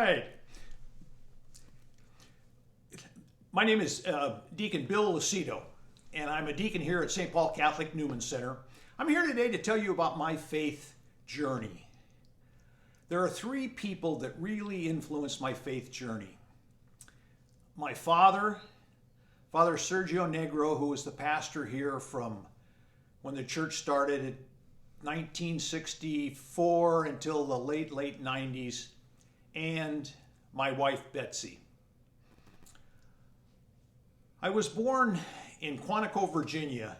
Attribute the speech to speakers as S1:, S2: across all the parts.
S1: right. My name is Deacon Bill Lucido, and I'm a deacon here at St. Paul Catholic Newman Center. I'm here today to tell you about my faith journey. There are three people that really influenced my faith journey. My father, Father Sergio Negro, who was the pastor here from when the church started in 1964 until the late 90s, and my wife Betsy. I was born in Quantico, Virginia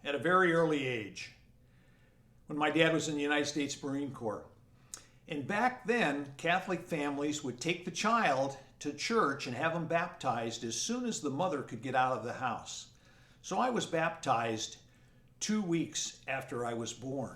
S1: at a very early age when my dad was in the United States Marine Corps. And back then, Catholic families would take the child to church and have them baptized as soon as the mother could get out of the house. So I was baptized 2 weeks after I was born.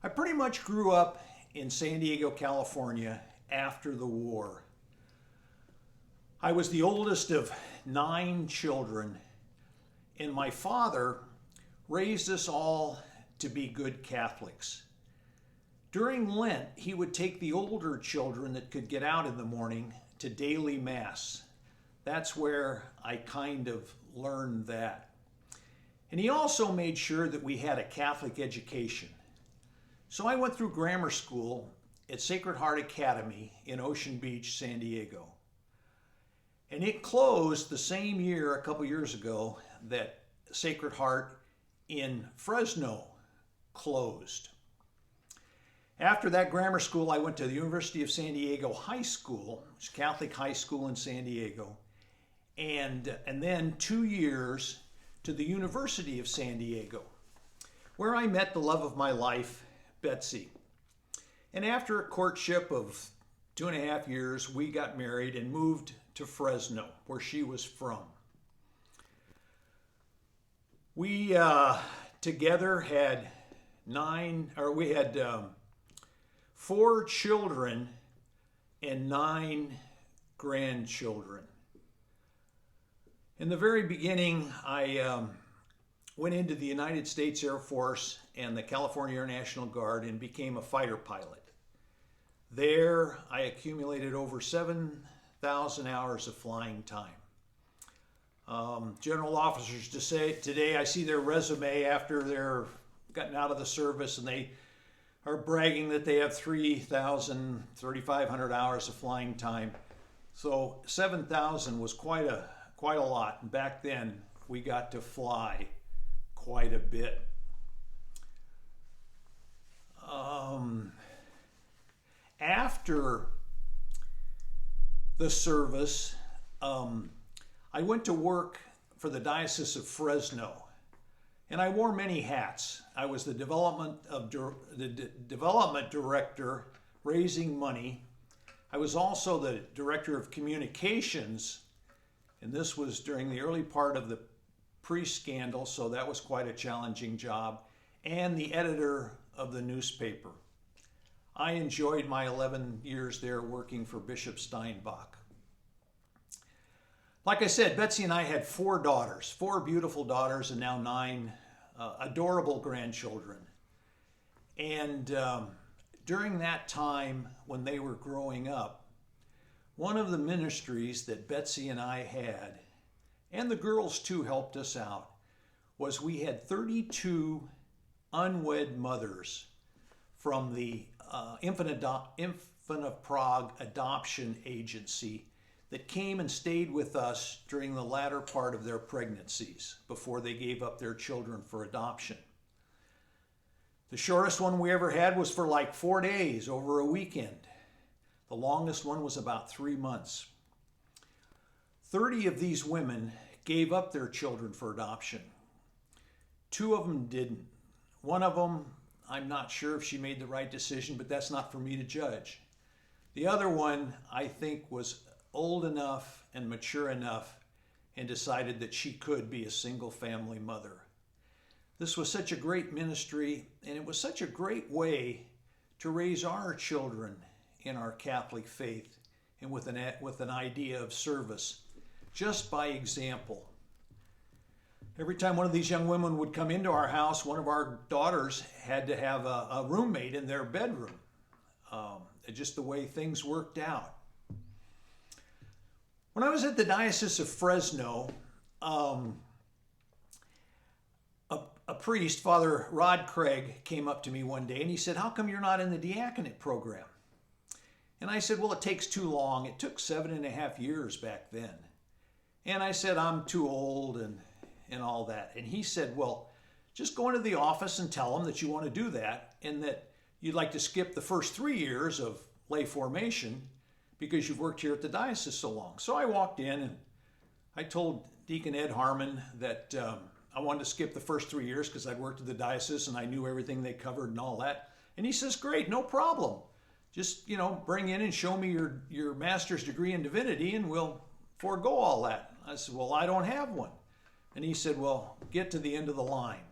S1: I pretty much grew up in San Diego, California after the war. I was the oldest of 9 children, and my father raised us all to be good Catholics. During Lent, he would take the older children that could get out in the morning to daily Mass. That's where I kind of learned that. And he also made sure that we had a Catholic education. So I went through grammar school at Sacred Heart Academy in Ocean Beach, San Diego. And it closed the same year, a couple years ago, that Sacred Heart in Fresno closed. After that grammar school, I went to the University of San Diego High School, which is Catholic high school in San Diego, and then 2 years to the University of San Diego, where I met the love of my life, Betsy. And after a courtship of 2.5 years, we got married and moved to Fresno, where she was from. We together had 4 children and 9 grandchildren. In the very beginning, I went into the United States Air Force and the California Air National Guard and became a fighter pilot. There, I accumulated over 7,000 hours of flying time. General officers today, I see their resume after they're gotten out of the service, and they are bragging that they have 3,500 hours of flying time. So 7,000 was quite a lot. And back then, we got to fly quite a bit. After the service, I went to work for the Diocese of Fresno, and I wore many hats. I was the development director, raising money. I was also the director of communications, and this was during the early part of the pre-scandal, so that was quite a challenging job, and the editor of the newspaper. I enjoyed my 11 years there working for Bishop Steinbach. Like I said, Betsy and I had 4 daughters, 4 beautiful daughters, and now 9 adorable grandchildren. And during that time when they were growing up, one of the ministries that Betsy and I had, and the girls too helped us out, was we had 32 unwed mothers from the Infant of Prague Adoption Agency that came and stayed with us during the latter part of their pregnancies before they gave up their children for adoption. The shortest one we ever had was for like 4 days over a weekend. The longest one was about 3 months. 30 of these women gave up their children for adoption. 2 of them didn't. One of them, I'm not sure if she made the right decision, but that's not for me to judge. The other one, I think, was old enough and mature enough and decided that she could be a single family mother. This was such a great ministry, and it was such a great way to raise our children in our Catholic faith and with an idea of service, just by example. Every time one of these young women would come into our house, one of our daughters had to have a roommate in their bedroom. just the way things worked out. When I was at the Diocese of Fresno, a priest, Father Rod Craig, came up to me one day and he said, "How come you're not in the diaconate program?" And I said, "Well, it takes too long. It took 7.5 years back then." And I said, "I'm too old and all that." And he said, "Well, just go into the office and tell them that you want to do that and that you'd like to skip the first 3 years of lay formation because you've worked here at the diocese so long." So I walked in and I told Deacon Ed Harmon that I wanted to skip the first 3 years because I'd worked at the diocese and I knew everything they covered and all that. And he says, "Great, no problem. Just, bring in and show me your master's degree in divinity and we'll forego all that." I said, "Well, I don't have one." And he said, "Well, get to the end of the line."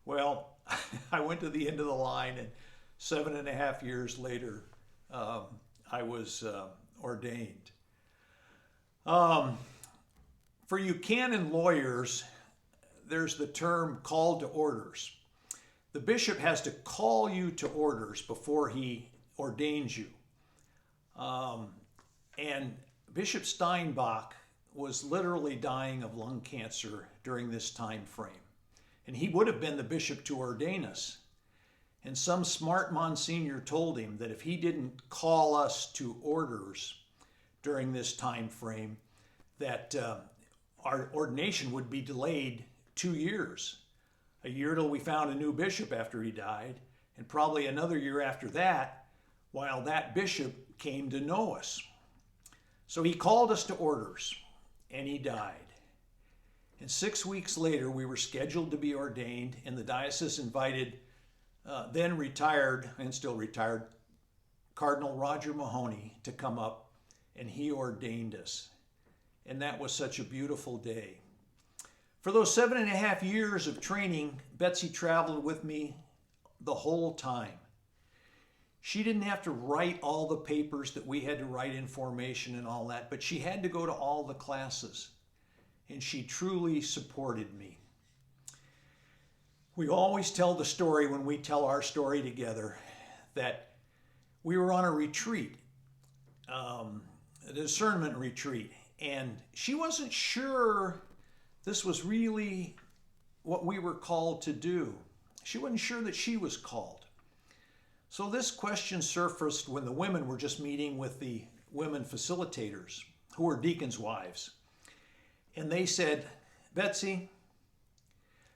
S1: Well, I went to the end of the line, and 7.5 years later, I was ordained. For you canon lawyers, there's the term called to orders. The bishop has to call you to orders before he ordains you. And Bishop Steinbach was literally dying of lung cancer during this time frame. And he would have been the bishop to ordain us. And some smart Monsignor told him that if he didn't call us to orders during this time frame, that our ordination would be delayed 2 years. A year till we found a new bishop after he died, and probably another year after that, while that bishop came to know us. So he called us to orders, and he died. And 6 weeks later, we were scheduled to be ordained, and the diocese invited then retired, and still retired, Cardinal Roger Mahoney to come up, and he ordained us. And that was such a beautiful day. For those 7.5 years of training, Betsy traveled with me the whole time. She didn't have to write all the papers that we had to write in formation and all that, but she had to go to all the classes, and she truly supported me. We always tell the story when we tell our story together that we were on a retreat, a discernment retreat, and she wasn't sure this was really what we were called to do. She wasn't sure that she was called. So this question surfaced when the women were just meeting with the women facilitators, who were deacons' wives. And they said, "Betsy,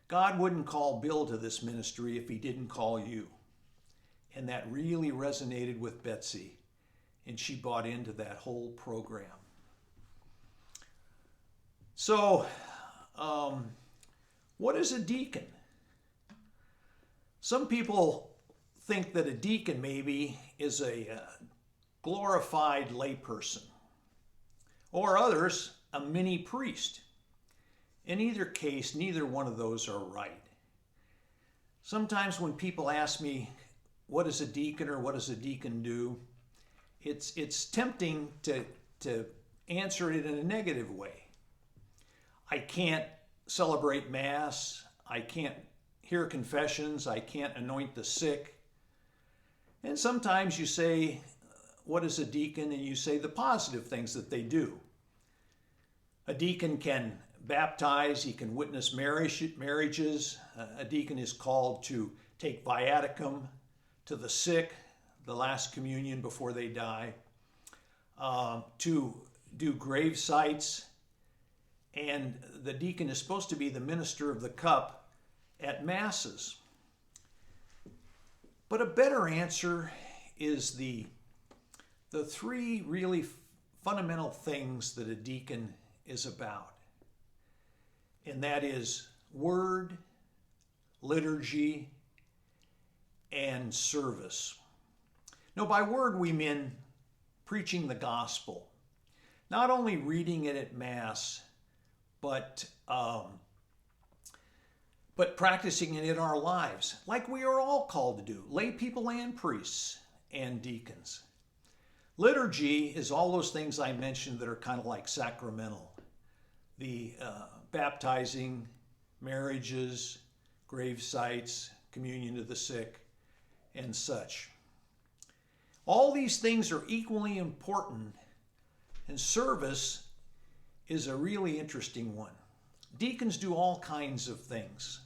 S1: God wouldn't call Bill to this ministry if he didn't call you." And that really resonated with Betsy, and she bought into that whole program. So, what is a deacon? Some people think that a deacon maybe is a glorified layperson, or others, a mini priest. In either case, neither one of those are right. Sometimes when people ask me, what is a deacon or what does a deacon do? It's tempting to answer it in a negative way. I can't celebrate Mass. I can't hear confessions. I can't anoint the sick. And sometimes you say, what is a deacon? And you say the positive things that they do. A deacon can baptize, he can witness marriages. A deacon is called to take viaticum to the sick, the last communion before they die, to do grave sites, and the deacon is supposed to be the minister of the cup at masses. But a better answer is the three really fundamental things that a deacon is about. And that is word, liturgy, and service. Now, by word we mean preaching the gospel. Not only reading it at Mass, but practicing it in our lives, like we are all called to do, lay people and priests and deacons. Liturgy is all those things I mentioned that are kind of like sacramental. The baptizing, marriages, grave sites, communion to the sick, and such. All these things are equally important, and service is a really interesting one. Deacons do all kinds of things: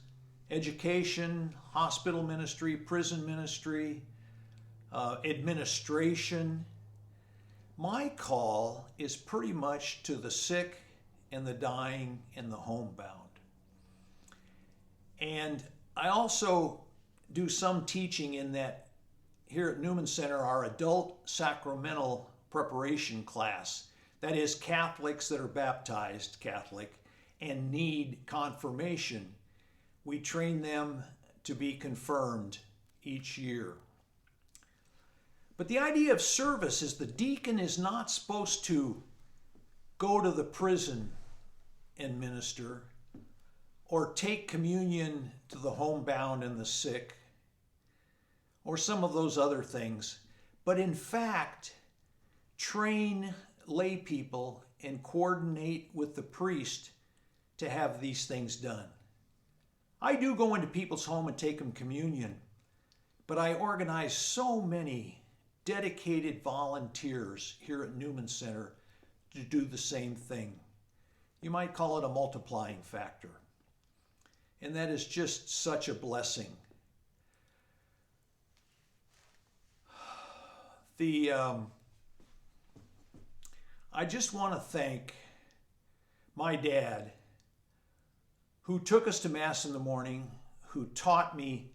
S1: education, hospital ministry, prison ministry, administration. My call is pretty much to the sick and the dying and the homebound. And I also do some teaching in that here at Newman Center, our adult sacramental preparation class, that is Catholics that are baptized Catholic and need confirmation, we train them to be confirmed each year. But the idea of service is the deacon is not supposed to go to the prison and minister, or take communion to the homebound and the sick, or some of those other things, but in fact, train lay people and coordinate with the priest to have these things done. I do go into people's home and take them communion, but I organize so many dedicated volunteers here at Newman Center to do the same thing. You might call it a multiplying factor. And that is just such a blessing. I just want to thank my dad, who took us to Mass in the morning, who taught me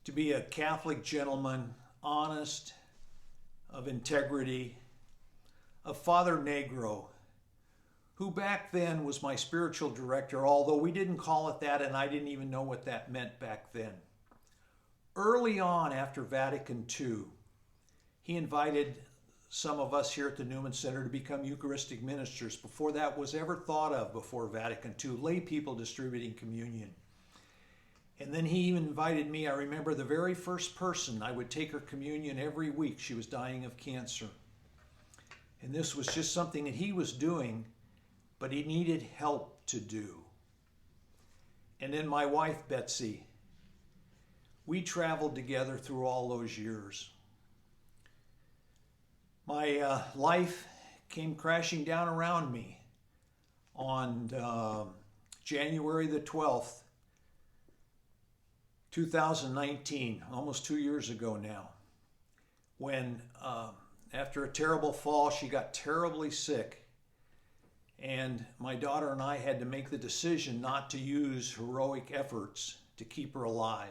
S1: to be a Catholic gentleman, honest, of integrity, of Father Negro, who back then was my spiritual director, although we didn't call it that and I didn't even know what that meant back then. Early on after Vatican II, he invited some of us here at the Newman Center to become Eucharistic ministers before that was ever thought of before Vatican II, lay people distributing communion. And then he even invited me. I remember the very first person, I would take her communion every week. She was dying of cancer. And this was just something that he was doing, but he needed help to do. And then my wife, Betsy, we traveled together through all those years. My life came crashing down around me on January the 12th, 2019, almost 2 years ago now, when after a terrible fall, she got terribly sick. And my daughter and I had to make the decision not to use heroic efforts to keep her alive.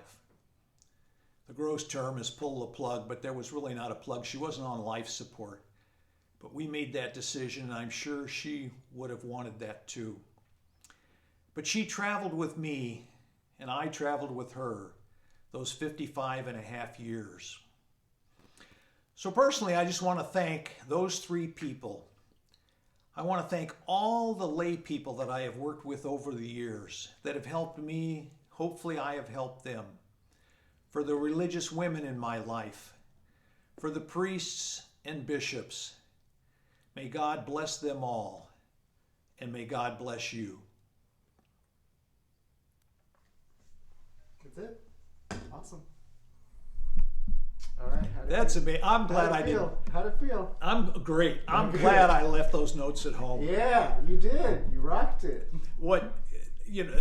S1: The gross term is pull the plug, but there was really not a plug. She wasn't on life support. But we made that decision, and I'm sure she would have wanted that too. But she traveled with me, and I traveled with her those 55 and a half years. So personally, I just want to thank those three people. I want to thank all the lay people that I have worked with over the years that have helped me. Hopefully I have helped them. For the religious women in my life, for the priests and bishops. May God bless them all, and may God bless you.
S2: That's it. Awesome. All right.
S1: That's amazing. I'm glad I didn't.
S2: How'd it feel?
S1: I'm great. I'm glad I left those notes at home.
S2: Yeah, you did. You rocked it.
S1: What, you know,